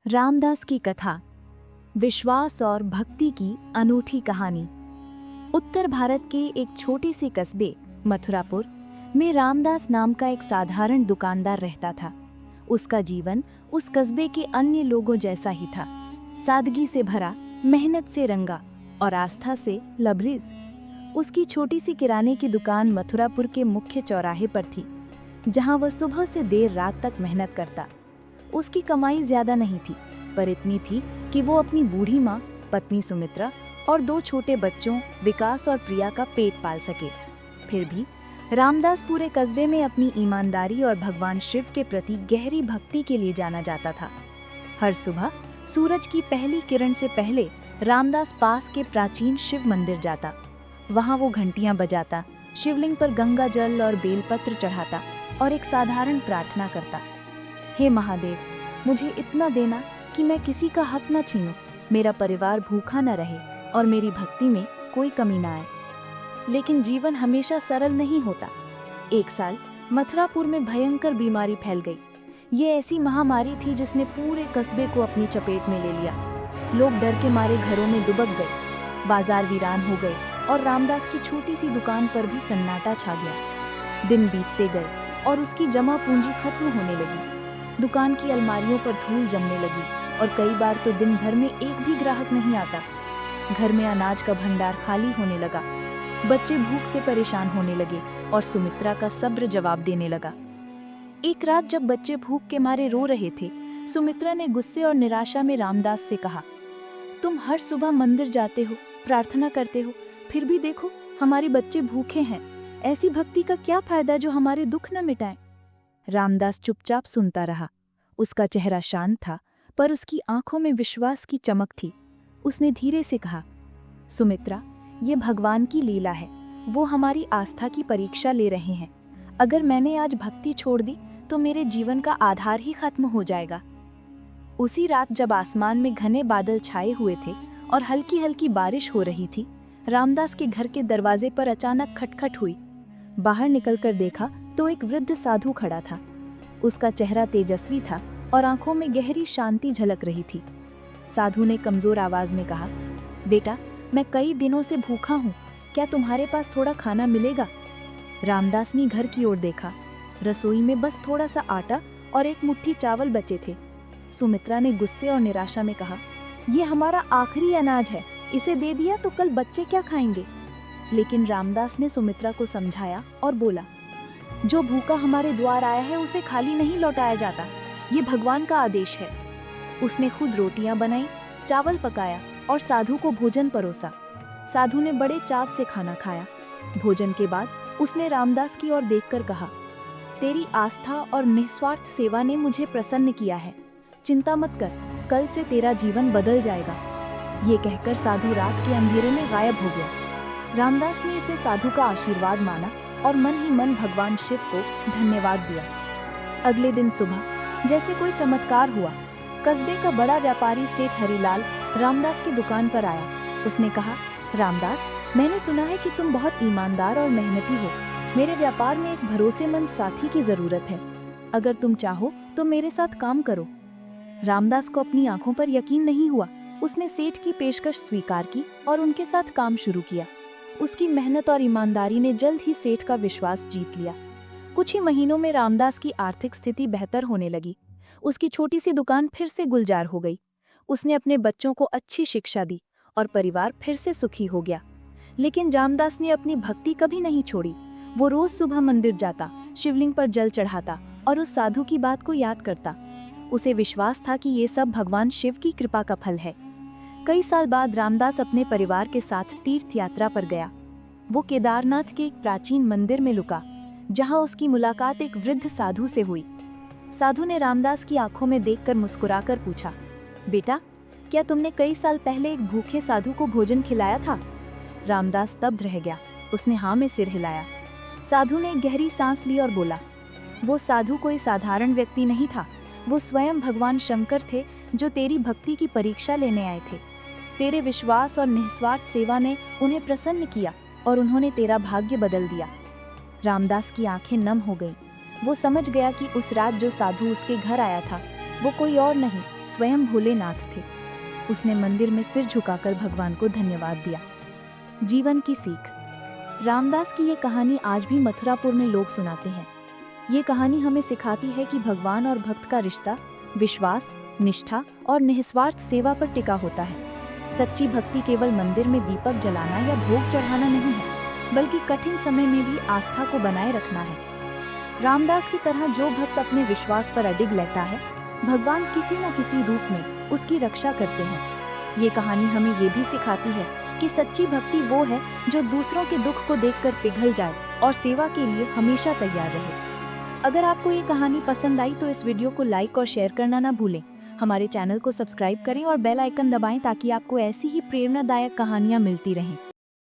रामदास की कथा, विश्वास और भक्ति की अनूठी कहानी। उत्तर भारत के एक छोटे से कस्बे मथुरापुर में रामदास नाम का एक साधारण दुकानदार रहता था। उसका जीवन उस कस्बे के अन्य लोगों जैसा ही था, सादगी से भरा, मेहनत से रंगा और आस्था से लबरेज। उसकी छोटी सी किराने की दुकान मथुरापुर के मुख्य चौराहे पर थी, जहां वह सुबह से देर रात तक मेहनत करता। उसकी कमाई ज्यादा नहीं थी, पर इतनी थी कि वो अपनी बूढ़ी माँ, पत्नी सुमित्रा और 2 छोटे बच्चों विकास और प्रिया का पेट पाल सके। फिर भी रामदास पूरे कस्बे में अपनी ईमानदारी और भगवान शिव के प्रति गहरी भक्ति के लिए जाना जाता था। हर सुबह सूरज की पहली किरण से पहले रामदास पास के प्राचीन शिव मंदिर जाता। वहां वो घंटियां बजाता, शिवलिंग पर गंगा जल और बेलपत्र चढ़ाता और एक साधारण प्रार्थना करता। हे महादेव, मुझे इतना देना कि मैं किसी का हक न छीनूं, मेरा परिवार भूखा न रहे और मेरी भक्ति में कोई कमी न आए। लेकिन जीवन हमेशा सरल नहीं होता। एक साल मथुरापुर में भयंकर बीमारी फैल गई। ये ऐसी महामारी थी जिसने पूरे कस्बे को अपनी चपेट में ले लिया। लोग डर के मारे घरों में दुबक गए, बाजार वीरान हो गए और रामदास की छोटी सी दुकान पर भी सन्नाटा छा गया। दिन बीतते गए और उसकी जमा पूंजी खत्म होने लगी। दुकान की अलमारियों पर धूल जमने लगी और कई बार तो दिन भर में एक भी ग्राहक नहीं आता। घर में अनाज का भंडार खाली होने लगा। बच्चे भूख से परेशान होने लगे और सुमित्रा का सब्र जवाब देने लगा। एक रात जब बच्चे भूख के मारे रो रहे थे, सुमित्रा ने गुस्से और निराशा में रामदास से कहा, तुम हर सुबह मंदिर जाते हो, प्रार्थना करते हो, फिर भी देखो हमारे बच्चे भूखे हैं। ऐसी भक्ति का क्या फायदा जो हमारे दुख न मिटाए। रामदास चुपचाप सुनता रहा। उसका चेहरा शांत था, पर उसकी आंखों में विश्वास की चमक थी। उसने धीरे से कहा, सुमित्रा, ये भगवान की लीला है। वो हमारी आस्था की परीक्षा ले रहे हैं। अगर मैंने आज भक्ति छोड़ दी तो मेरे जीवन का आधार ही खत्म हो जाएगा। उसी रात जब आसमान में घने बादल छाए हुए थे और हल्की हल्की बारिश हो रही थी, रामदास के घर के दरवाजे पर अचानक खटखट हुई। बाहर निकलकर देखा तो एक वृद्ध साधु खड़ा था। उसका चेहरा तेजस्वी था और आंखों में गहरी शांति झलक रही थी। साधु ने कमजोर आवाज में कहा, बेटा, मैं कई दिनों से भूखा हूँ, क्या तुम्हारे पास थोड़ा खाना मिलेगा? रामदास ने घर की ओर देखा। रसोई में बस थोड़ा सा आटा और एक मुट्ठी चावल बचे थे। सुमित्रा ने गुस्से और निराशा में कहा, ये हमारा आखिरी अनाज है, इसे दे दिया तो कल बच्चे क्या खाएंगे? लेकिन रामदास ने सुमित्रा को समझाया और बोला, जो भूखा हमारे द्वार आया है उसे खाली नहीं लौटाया जाता, ये भगवान का आदेश है। उसने खुद रोटियां बनाई, चावल पकाया और साधु को भोजन परोसा। साधु ने बड़े चाव से खाना खाया। भोजन के बाद उसने रामदास की ओर देखकर कहा, तेरी आस्था और निस्वार्थ सेवा ने मुझे प्रसन्न किया है। चिंता मत कर, कल से तेरा जीवन बदल जाएगा। ये कहकर साधु रात के अंधेरे में गायब हो गया। रामदास ने इसे साधु का आशीर्वाद माना और मन ही मन भगवान शिव को धन्यवाद दिया। अगले दिन सुबह जैसे कोई चमत्कार हुआ। कस्बे का बड़ा व्यापारी सेठ हरिलाल रामदास की दुकान पर आया। उसने कहा, रामदास, मैंने सुना है कि तुम बहुत ईमानदार और मेहनती हो। मेरे व्यापार में एक भरोसेमंद साथी की जरूरत है। अगर तुम चाहो तो मेरे साथ काम करो। रामदास को अपनी आंखों पर यकीन नहीं हुआ। उसने सेठ की पेशकश स्वीकार की और उनके साथ काम शुरू किया। उसकी मेहनत और ईमानदारी ने जल्द ही सेठ का विश्वास जीत लिया। कुछ ही महीनों में रामदास की आर्थिक स्थिति बेहतर होने लगी। उसकी छोटी सी दुकान फिर से गुलजार हो गई। उसने अपने बच्चों को अच्छी शिक्षा दी और परिवार फिर से सुखी हो गया। लेकिन रामदास ने अपनी भक्ति कभी नहीं छोड़ी। वो रोज सुबह मंदिर जाता, शिवलिंग पर जल चढ़ाता और उस साधु की बात को याद करता। उसे विश्वास था कि ये सब भगवान शिव की कृपा का फल है। कई साल बाद रामदास अपने परिवार के साथ तीर्थ यात्रा पर गया। वो केदारनाथ के एक प्राचीन मंदिर में लुका, जहां उसकी मुलाकात एक वृद्ध साधु से हुई। साधु ने रामदास की आंखों में देखकर मुस्कुराकर पूछा, बेटा, क्या तुमने कई साल पहले एक भूखे साधु को भोजन खिलाया था? रामदास स्तब्ध रह गया। उसने हाँ में सिर हिलाया। साधु ने गहरी सांस ली और बोला, वो साधु कोई साधारण व्यक्ति नहीं था। वो स्वयं भगवान शंकर थे, जो तेरी भक्ति की परीक्षा लेने आए थे। तेरे विश्वास और निस्वार्थ सेवा ने उन्हें प्रसन्न किया और उन्होंने तेरा भाग्य बदल दिया। रामदास की आंखें नम हो गईं। वो समझ गया कि उस रात जो साधु उसके घर आया था, वो कोई और नहीं, स्वयं भोलेनाथ थे। उसने मंदिर में सिर झुकाकर भगवान को धन्यवाद दिया। जीवन की सीख। रामदास की ये कहानी आज भी मथुरापुर में लोग सुनाते हैं। ये कहानी हमें सिखाती है कि भगवान और भक्त का रिश्ता विश्वास, निष्ठा और निस्वार्थ सेवा पर टिका होता है। सच्ची भक्ति केवल मंदिर में दीपक जलाना या भोग चढ़ाना नहीं है, बल्कि कठिन समय में भी आस्था को बनाए रखना है। रामदास की तरह जो भक्त अपने विश्वास पर अडिग रहता है, भगवान किसी न किसी रूप में उसकी रक्षा करते हैं। ये कहानी हमें ये भी सिखाती है कि सच्ची भक्ति वो है जो दूसरों के दुख को देखकर पिघल जाए और सेवा के लिए हमेशा तैयार रहे। अगर आपको ये कहानी पसंद आई तो इस वीडियो को लाइक और शेयर करना ना भूलें। हमारे चैनल को सब्सक्राइब करें और बेल आइकन दबाएं ताकि आपको ऐसी ही प्रेरणादायक कहानियाँ मिलती रहें।